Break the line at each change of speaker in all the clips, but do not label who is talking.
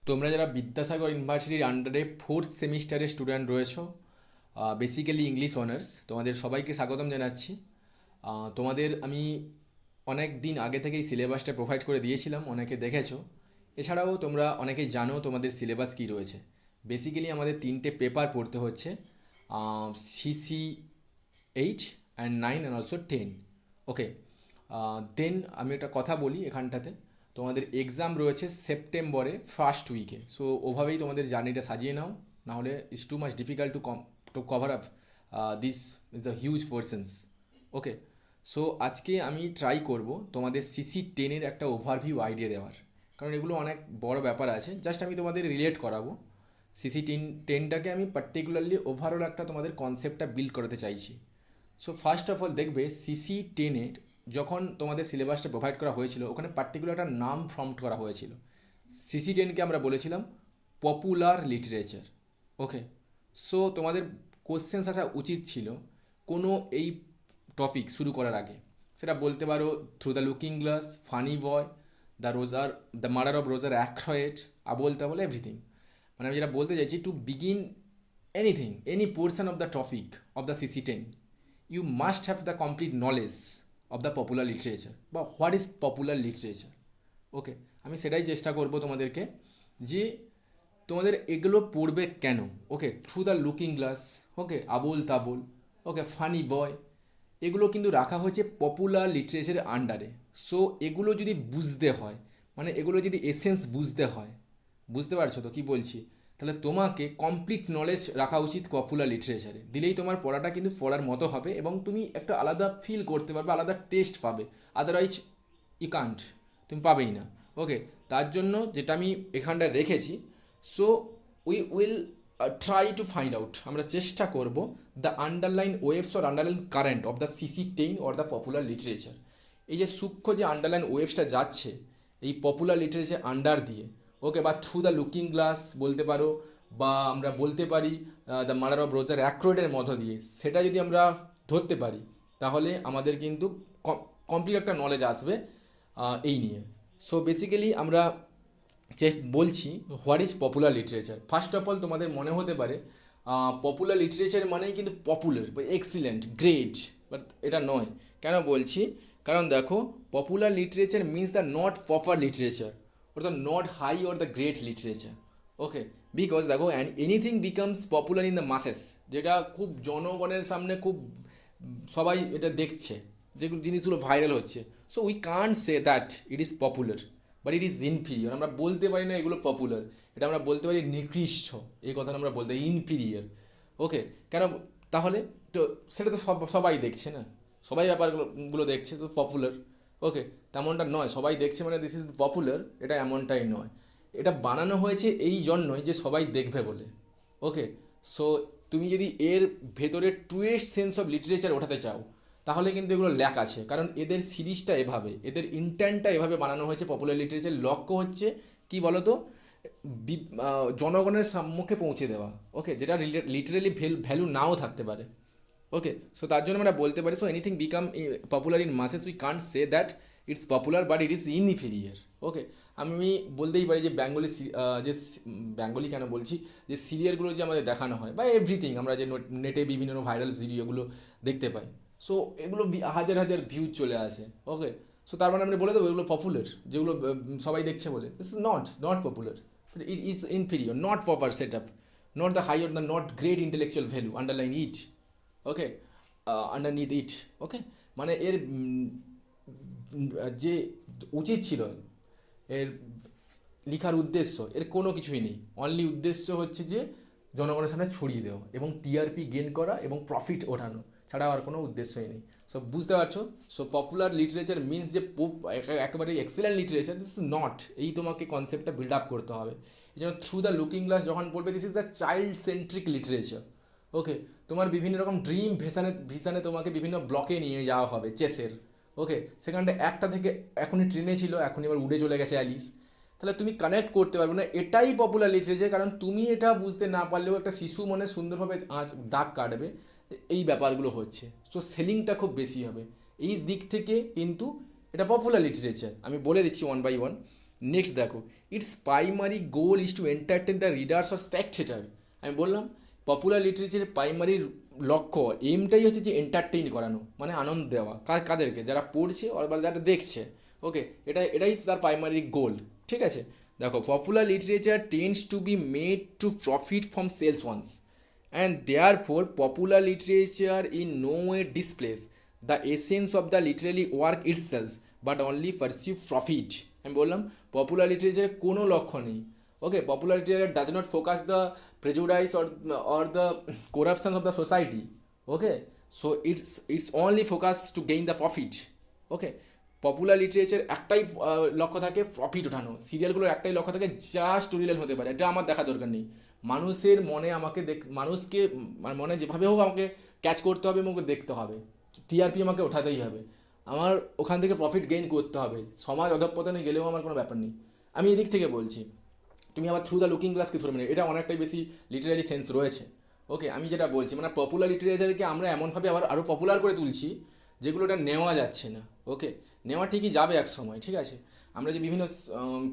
তোমরা যারা বিদ্যাসাগর ইউনিভার্সিটির আন্ডারে ফোর্থ সেমিস্টারের স্টুডেন্ট রয়েছো, বেসিক্যালি ইংলিশ অনার্স, তোমাদের সবাইকে স্বাগতম জানাচ্ছি। তোমাদের আমি অনেক দিন আগে থেকেই সিলেবাসটা প্রোভাইড করে দিয়েছিলাম, অনেকে দেখেছো। এছাড়াও তোমরা অনেকেই জানো তোমাদের সিলেবাস কী রয়েছে। বেসিক্যালি আমাদের তিনটে পেপার পড়তে হচ্ছে, সিসি 8 অ্যান্ড 9 অ্যান্ড অলসো 10। ওকে, দেন আমি একটা কথা বলি এখানটাতে, তোমাদের এক্সাম রয়েছে সেপ্টেম্বরে ফার্স্ট উইকে। সো ওভাবেই তোমাদের জার্নিটা সাজিয়ে নাও, নাহলে it's too much difficult to cover up this is the huge portions. Okay, so আজকে আমি ট্রাই করব তোমাদের সিসি 10-এর একটা ওভারভিউ আইডিয়া দেওয়ার, কারণ এগুলো অনেক বড় ব্যাপার আছে। জাস্ট আমি তোমাদের রিলেট করাবো। সিসি 10টাকে আমি পার্টিকুলারলি ওভারঅল একটা তোমাদের কনসেপ্টটা বিল্ড করাতে চাইছি। সো ফার্স্ট অফ অল দেখবে সিসি 10-এর যখন তোমাদের সিলেবাসটা প্রোভাইড করা হয়েছিল, ওখানে পার্টিকুলার একটা নাম ফর্ম করা হয়েছিল। সিসি 10কে আমরা বলেছিলাম পপুলার লিটারেচার। ওকে, সো তোমাদের কোশ্চেন্স আসা উচিত ছিল কোনো এই টপিক শুরু করার আগে। সেটা বলতে পারো through the looking glass, funny boy, the murder of রোজার অ্যাক্রয়েট, আবোল তাবোল, এভরিথিং। মানে আমি যেটা বলতে চাইছি, to begin anything, any portion of the topic of the CC 10, you must have the complete knowledge of the popular literature বা what is popular literature. ওকে, আমি সেটাই চেষ্টা করব তোমাদেরকে, যে তোমাদের এগুলো পড়বে কেন। Okay, through the looking glass, okay, Abol Tabol, okay, funny boy, এগুলো কিন্তু রাখা হয়েছে পপুলার লিটারেচারের আন্ডারে। সো এগুলো যদি বুঝতে হয়, মানে এগুলো যদি এসেন্স বুঝতে হয়, বুঝতে পারছো তো কী বলছি, তাহলে তোমাকে কমপ্লিট নলেজ রাখা উচিত পপুলার লিটারেচারে। দিলেই তোমার পড়াটা কিন্তু পড়ার মতো হবে এবং তুমি একটা আলাদা ফিল করতে পারবে, আলাদা টেস্ট পাবে। আদারওয়াইজ ইউ কান্ট, তুমি পাবেই না। ওকে, তার জন্য যেটা আমি এখানটায় রেখেছি, so we will try to find out, আমরা চেষ্টা করব the underline waves or underline current of the CC 10 or the popular literature. এই যে সূক্ষ্ম যে আন্ডারলাইন ওয়েভসটা যাচ্ছে এই পপুলার লিটারেচার আন্ডার দিয়ে, ওকে, বা থ্রু দ্য লুকিং গ্লাস বলতে পারো, বা আমরা বলতে পারি দ্য মার্ডার অফ রোজার অ্যাক্রয়েটের মধ্য দিয়ে, সেটা যদি আমরা ধরতে পারি, তাহলে আমাদের কিন্তু কমপ্লিট একটা নলেজ আসবে এই নিয়ে। সো বেসিক্যালি আমরা যে বলছি what is popular literature. First of all তোমাদের মনে হতে পারে পপুলার লিটারেচার মানেই কিন্তু পপুলার বা এক্সিলেন্ট, গ্রেট, বাট এটা নয়। কেন বলছি, কারণ দেখো popular literature means the not proper literature or the not high or the great literature. Okay, because দেখো anything becomes popular in the masses, যেটা খুব জনগণের সামনে খুব সবাই এটা দেখছে, যেগুলো জিনিসগুলো ভাইরাল হচ্ছে। So we can't say that it is popular, but it is inferior. আমরা বলতে পারি না এগুলো পপুলার, এটা আমরা বলতে পারি নিকৃষ্ট, এই কথাটা আমরা বলতে পারি ইনফিরিয়র। ওকে, কেন তাহলে? তো সেটা তো সবাই দেখছে না, সবাই ব্যাপারগুলো দেখছে, তো পপুলার। ওকে, তেমনটা নয় সবাই দেখছে মানে দিস ইজ পপুলার, এটা এমনটাই নয়। এটা বানানো হয়েছে এই জন্যই যে সবাই দেখবে বলে। ওকে, সো তুমি যদি এর ভেতরে ট্রুয়েস্ট সেন্স অফ লিটারেচার ওঠাতে চাও, তাহলে কিন্তু এগুলো ল্যাক আছে, কারণ এদের সিরিজটা এভাবে, এদের ইন্টেন্টটা এভাবে বানানো হয়েছে। পপুলার লিটারেচার লক্ষ্য হচ্ছে কি বলো তো, জনগণের সম্মুখে পৌঁছে দেওয়া। ওকে, যেটা লিটারেলি ভ্যালু নাও থাকতে পারে। ওকে, সো তার জন্য আমরা বলতে পারি, so anything become popular in masses we can't say that it's popular, but it is inferior. Okay, আমি বলতেই পারি যে বেঙ্গলি কেন বলছি, যে সিরিয়ালগুলো যে আমাদের দেখানো হয় বা এভরিথিং, আমরা যে নেটে বিভিন্ন ভাইরাল ভিডিওগুলো দেখতে পাই, সো এগুলো হাজার হাজার ভিউজ চলে আসে। ওকে, সো তার মানে আমরা বলে দেবো এগুলো পপুলার, যেগুলো সবাই দেখছে বলে। This is not popular, it is inferior, not proper set up, not the high or the not great intellectual value underline it. Okay, underneath it. Okay, মানে এর যে উচিত ছিল, এর লেখার উদ্দেশ্য এর কোনো কিছুই নেই। অনলি উদ্দেশ্য হচ্ছে যে জনগণের সামনে ছড়িয়ে দেওয়া এবং টিআরপি গেন করা এবং প্রফিট ওঠানো ছাড়া আর কোনো উদ্দেশ্যই নেই। সো বুঝতে পারছো, সো পপুলার লিটারেচার মিনস যে একেবারে excellent literature, this is not. এই তোমাকে কনসেপ্টটা বিল্ড আপ করতে হবে। এই জন্য থ্রু দ্য লুকিং গ্লাস যখন পড়বে, this is the child centric literature. Okay, তোমার বিভিন্ন রকম ড্রিম ভিশনে তোমাকে বিভিন্ন ব্লকে নিয়ে যাওয়া হবে চেসের। ওকে, সেখানটা একটা থেকে এখনই ট্রেনে ছিল, এখন এবার উড়ে চলে গেছে অ্যালিস। তাহলে তুমি কানেক্ট করতে পারবে না, এটাই পপুলার লিটারেচার। কারণ তুমি এটা বুঝতে না পারলেও একটা শিশু মনে সুন্দরভাবে দাগ কাটবে, এই ব্যাপারগুলো হচ্ছে। সো সেলিংটা খুব বেশি হবে এই দিক থেকে, কিন্তু এটা পপুলার লিটারেচার। আমি বলে দিচ্ছি ওয়ান বাই ওয়ান। নেক্সট দেখো, it's primary goal is to entertain the readers or Spectator. আমি বললাম পপুলার লিটারেচারের প্রাইমারি লক্ষ্য এমটাই হচ্ছে যে এন্টারটেইন করানো, মানে আনন্দ দেওয়া কাদেরকে, যারা পড়ছে বা যারা দেখছে। ওকে, এটাই তার প্রাইমারি গোল। ঠিক আছে, দেখো popular literature tends to be made to profit from sales once and therefore popular literature in no way displays the essence of the literary work itself but only pursue profit. আমি বললাম popular লিটারেচারের কোনো লক্ষ্য নেই। Okay, popular literature does not focus the prejudice or the corruption of the society. Okay, so it's only focus to gain the profit. Okay, popular literature একটাই লক্ষ্য থাকে, profit ওঠানো। সিরিয়ালগুলোর একটাই লক্ষ্য থাকে, যা স্টোরি লাইন হতে পারে, এটা আমার দেখা দরকার নেই। মানুষের মনে আমাকে মানুষকে মনে যেভাবে হোক আমাকে ক্যাচ করতে হবে এবং দেখতে হবে, টিআরপি আমাকে ওঠাতেই হবে, আমার ওখান থেকে প্রফিট গেইন করতে হবে। সমাজ অধঃপতনে গেলেও আমার কোনো ব্যাপার নেই। আমি এদিক থেকে বলছি, তুমি আবার থ্রু দ্য লুকিং গ্লাসকে ধরবে না, এটা অনেকটাই বেশি লিটারারি সেন্স রয়েছে। ওকে, আমি যেটা বলছি মানে পপুলার লিটারেচারকে আমরা এমনভাবে আবার আরও পপুলার করে তুলছি যেগুলো এটা নেওয়া যাচ্ছে না। ওকে, নেওয়া ঠিকই যাবে এক সময়, ঠিক আছে। আমরা যে বিভিন্ন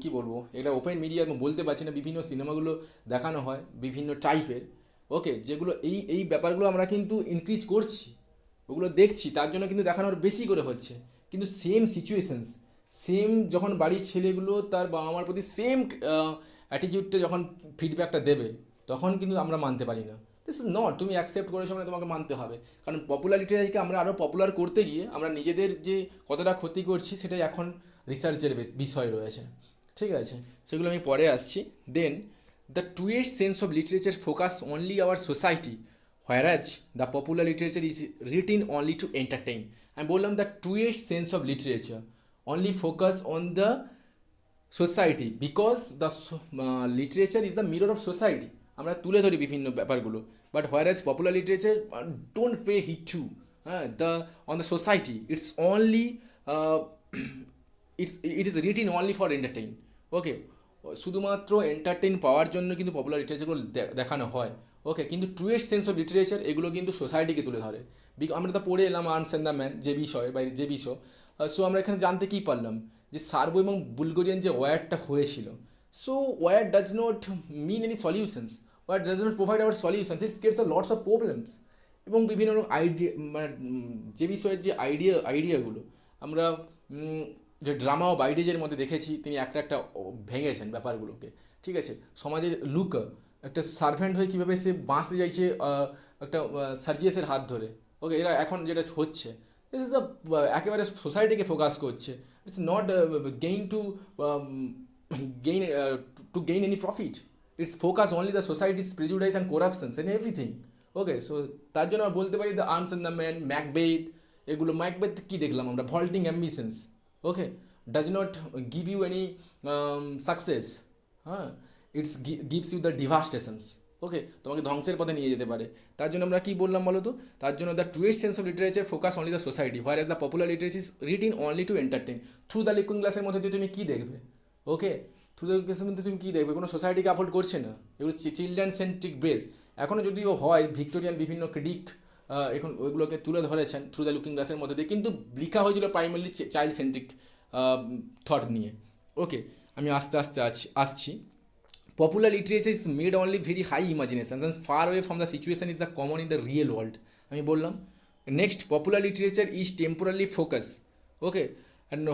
কী বলবো, এটা ওপেন মিডিয়া বলতে পারছি না, বিভিন্ন সিনেমাগুলো দেখানো হয় বিভিন্ন টাইপের। ওকে, যেগুলো এই ব্যাপারগুলো আমরা কিন্তু ইনক্রিজ করছি, ওগুলো দেখছি, তার জন্য কিন্তু দেখানোর বেশি করে হচ্ছে। কিন্তু সেম সিচুয়েশনস, সেম যখন বাড়ির ছেলেগুলো তার বাবা মার প্রতি সেম অ্যাটিটিউডটা যখন ফিডব্যাকটা দেবে, তখন কিন্তু আমরা মানতে পারি না। দিস ইজ নট, তুমি অ্যাকসেপ্ট করেছো মানে তোমাকে মানতে হবে। কারণ পপুলার লিটারেচারকে আমরা আরও পপুলার করতে গিয়ে আমরা নিজেদের যে কতটা ক্ষতি করছি সেটাই এখন রিসার্চের বিষয় রয়েছে। ঠিক আছে, সেগুলো আমি পরে আসছি। Then the truest sense of literature focus only our society whereas the popular literature is written only to entertain. আমি বললাম the truest sense of literature only focus on the society because the literature is the mirror of society. আমরা তুলে ধরি বিভিন্ন ব্যাপারগুলো, but whereas popular literature don't pay heed to on the society. It's only it is written only for entertain. ওকে, শুধুমাত্র entertain পাওয়ার জন্য কিন্তু popular লিটারেচারগুলো দেখানো হয়। ওকে, কিন্তু ট্রুয়েস্ট সেন্স অফ লিটারেচার এগুলো কিন্তু সোসাইটিকে তুলে ধরে। আমরা তো পড়ে এলাম আর্নস্ট অ্যান্ড দ্য ম্যান যে বিষয় বা যে বিষয়, সো আমরা এখানে জানতে কী পারলাম যে সার্বো এবং বুলগেরিয়ান যে ওয়ারটা হয়েছিল, so war does not mean any solutions, war does not provide our solutions, it's creates a lots of problems. এবং বিভিন্ন রকম আইডিয়া মানে যে বিষয়ের যে আইডিয়াগুলো আমরা যে ড্রামা ও বাইডেজের মধ্যে দেখেছি, তিনি একটা একটা ভেঙেছেন ব্যাপারগুলোকে। ঠিক আছে, সমাজের লুকা একটা সার্ভেন্ট হয়ে কীভাবে সে বাঁচতে চাইছে একটা সার্জিয়াসের হাত ধরে। ওকে, এরা এখন যেটা হচ্ছে দিস ইজ একেবারে সোসাইটিকে ফোকাস করছে। It's not gain to gain to gain any profit, it's focus only the society's prejudice and corruptions and everything. Okay, so তার জন্য বলতে পারি the earnest and the man, Macbeth, এগুলো ম্যাকবেথ কী দেখলাম আমরা, vaulting ambitions. Okay, does not give you any success, হ্যাঁ, it's gives you the devastations. Okay, তোমাকে ধ্বংসের পথে নিয়ে যেতে পারে। তার জন্য আমরা কী বললাম বলো তো, তার জন্য the truest sense of literature focus only the society whereas the popular literature is written only to entertain. Through the looking গ্লাসের মধ্যে দিয়ে তুমি কী দেখবে? ওকে, থ্রু দ্য গ্লাসের মধ্যে তুমি কী দেখবে? কোনো সোসাইটিকে আপহোল্ড করছে না, এগুলো চিলড্রেন সেন্ট্রিক বেস। এখনও যদিও হয়, ভিক্টোরিয়ান বিভিন্ন ক্রিটিক এখন ওইগুলোকে তুলে ধরেছেন থ্রু দ্য লুকিং গ্লাসের মধ্যে দিয়ে, কিন্তু লেখা হয়েছিল প্রাইমারলি চাইল্ড সেন্ট্রিক থট নিয়ে। ওকে, আমি আস্তে আস্তে আসছি। Popular literature is made only very high imagination and far away from the situation is the common in the real world. আমি বললাম next, popular literature is temporally focus. Okay, and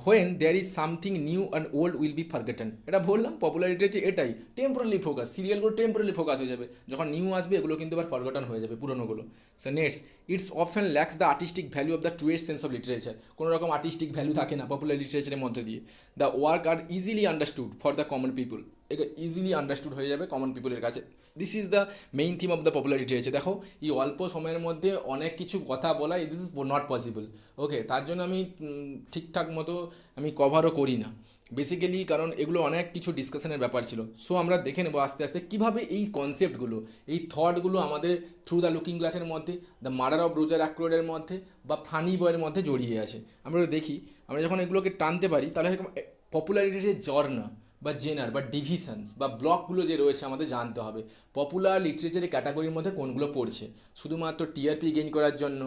when there is something new and old will be forgotten. এটা বললাম popular literature এটাই temporally focus, সিরিয়ালগুলো temporally focus হয়ে যাবে, যখন new আসবে এগুলো কিন্তু আবার ফরগেটন হয়ে যাবে পুরোনোগুলো। So next, it's often lacks the artistic value of the truest sense of literature. কোনো রকম আর্টিস্টিক ভ্যালু থাকে না পপুলার লিটারেচারের মধ্যে দিয়ে। The work are easily understood for the common people, এটা ইজিলি আন্ডারস্টুড হয়ে যাবে কমন পিপলের কাছে। This is the main theme of the popular literature. দেখো, এই অল্প সময়ের মধ্যে অনেক কিছু কথা বলা, this is not possible. Okay, তার জন্য আমি ঠিকঠাক মতো আমি কভারও করি না বেসিক্যালি, কারণ এগুলো অনেক কিছু ডিসকাশনের ব্যাপার ছিল। সো আমরা দেখে নেবো আস্তে আস্তে কীভাবে এই কনসেপ্টগুলো, এই থটগুলো আমাদের থ্রু দ্য লুকিং গ্লাসের মধ্যে, দ্য মার্ডার অফ রোজার অ্যাক্রয়েডের মধ্যে বা ফানি বয়ের মধ্যে জড়িয়ে আছে। আমরা দেখি, আমরা যখন এগুলোকে টানতে পারি তাহলে পপুলার লিটারেচার জর্না বা জেনার বা ডিভিশনস বা ব্লকগুলো যে রয়েছে আমাদের জানতে হবে পপুলার লিটারেচারের ক্যাটাগরির মধ্যে কোনগুলো পড়ছে, শুধুমাত্র টিআরপি গেইন করার জন্য,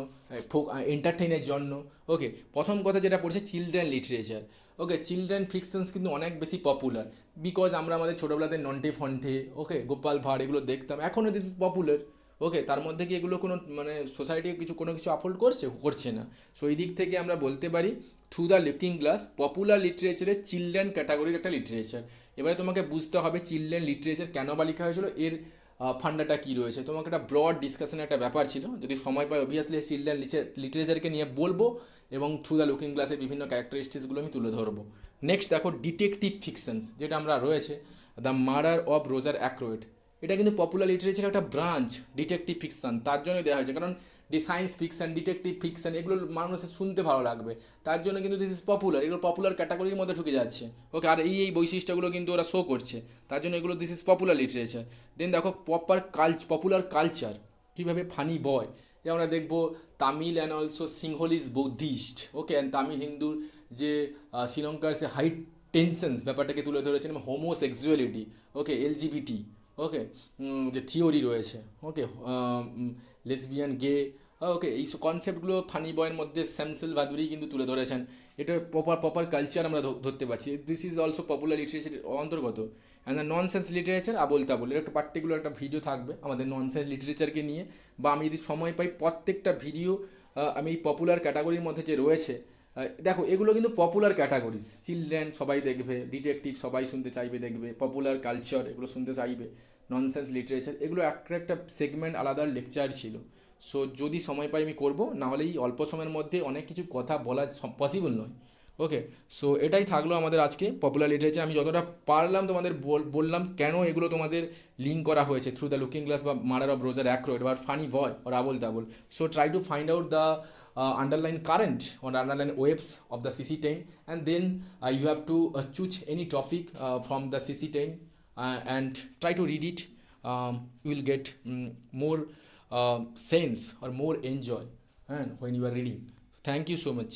এন্টারটেইনের জন্য। ওকে, প্রথম কথা যেটা পড়ছে চিলড্রেন লিটারেচার। ওকে, চিলড্রেন ফিকশনস কিন্তু অনেক বেশি পপুলার, বিকজ আমরা আমাদের ছোটোবেলাতে নন্টে ফন্টে, ওকে, গোপাল ভাঁড় এগুলো দেখতাম, এখনও দিস ইজ পপুলার। ওকে, তার মধ্যে কি এগুলো কোনো মানে সোসাইটি কোনো কিছু আপহোল্ড করছে? করছে না। সো এই দিক থেকে আমরা বলতে পারি through the looking glass popular লিটারেচারের চিলড্রেন ক্যাটাগরির একটা লিটারেচার। এবারে তোমাকে বুঝতে হবে চিলড্রেন লিটারেচার কেন বা লেখা হয়েছিল, এর ফান্ডাটা কী রয়েছে। তোমাকে একটা ব্রড ডিসকাশনের একটা ব্যাপার ছিল, যদি সময় পাই অবভিয়াসলি চিলড্রেন লিটারেচারকে নিয়ে বলবো এবং থ্রু দ্য লুকিং গ্লাসের বিভিন্ন ক্যারেক্টারিস্টিক্সগুলো আমি তুলে ধরবো। নেক্সট দেখো ডিটেকটিভ ফিকশনস, যেটা আমরা রয়েছে দ্য মার্ডার অফ রোজার অ্যাক্রোয়েড। এটা কিন্তু পপুলার লিটারেচারের একটা ব্রাঞ্চ, ডিটেকটিভ ফিকশন, তার জন্যই দেওয়া হয়েছে, কারণ সায়েন্স ফিকশন, ডিটেকটিভ ফিকশন এগুলো মানুষের শুনতে ভালো লাগবে, তার জন্য কিন্তু দিস ইজ পপুলার, এগুলো পপুলার ক্যাটাগরির মধ্যে ঢুকে যাচ্ছে। ওকে, আর এই বৈশিষ্ট্যগুলো কিন্তু ওরা শো করছে, তার জন্য এগুলো দিস ইজ পপুলার লিটারেচার। দেন দেখো পপুলার কালচার, কীভাবে ফানি বয়, যে আমরা দেখবো Tamil and also Sinhalese Buddhist, okay, and Tamil হিন্দুর যে শ্রীলঙ্কার সে হাই টেনশনস ব্যাপারটাকে তুলে ধরেছেন, এবং হোমোসেক্সুয়ালিটি, ওকে, এলজিবিটি, ওকে, যে থিওরি রয়েছে, ওকে, লেসবিয়ান, গে, ওকে, এই কনসেপ্টগুলো ফানি বয়ের মধ্যে শ্যামসেল ভাদুরী কিন্তু তুলে ধরেছেন। এটার প্রপার কালচার আমরা ধরতে পারছি, this is also popular literature অন্তর্গত। And the nonsense literature Abol Tabol, এর একটা পার্টিকুলার একটা ভিডিও থাকবে আমাদের ননসেন্স লিটারেচারকে নিয়ে, বা আমি যদি সময় পাই প্রত্যেকটা ভিডিও আমি এই পপুলার ক্যাটাগরির মধ্যে যে রয়েছে, দেখো এগুলো কিন্তু পপুলার ক্যাটাগরিজ, চিলড্রেন সবাই দেখবে, ডিটেকটিভ সবাই শুনতে চাইবে দেখবে, পপুলার কালচার এগুলো শুনতে চাইবে, ননসেন্স লিটারেচার এগুলো একটা একটা সেগমেন্ট আলাদা লেকচার ছিল। সো যদি সময় পাই আমি করবো, নাহলে এই অল্প সময়ের মধ্যে অনেক কিছু কথা বলা পসিবল নয়। ওকে, সো এটাই থাকলো আমাদের আজকে পপুলার লিটারেচার। আমি যতটা পারলাম তোমাদের বললাম কেন এগুলো তোমাদের লিঙ্ক করা হয়েছে থ্রু দ্য লুকিং গ্লাস বা মার্ডার অফ রোজার অ্যাক্রোয়েড বা funny boy or Abol Tabol. So try to find out the underlying current or underlying waves of the CC10, and then you have to choose any topic from the CC10 and try to read it. You will get more sense or more enjoy and when you are reading. Thank you so much.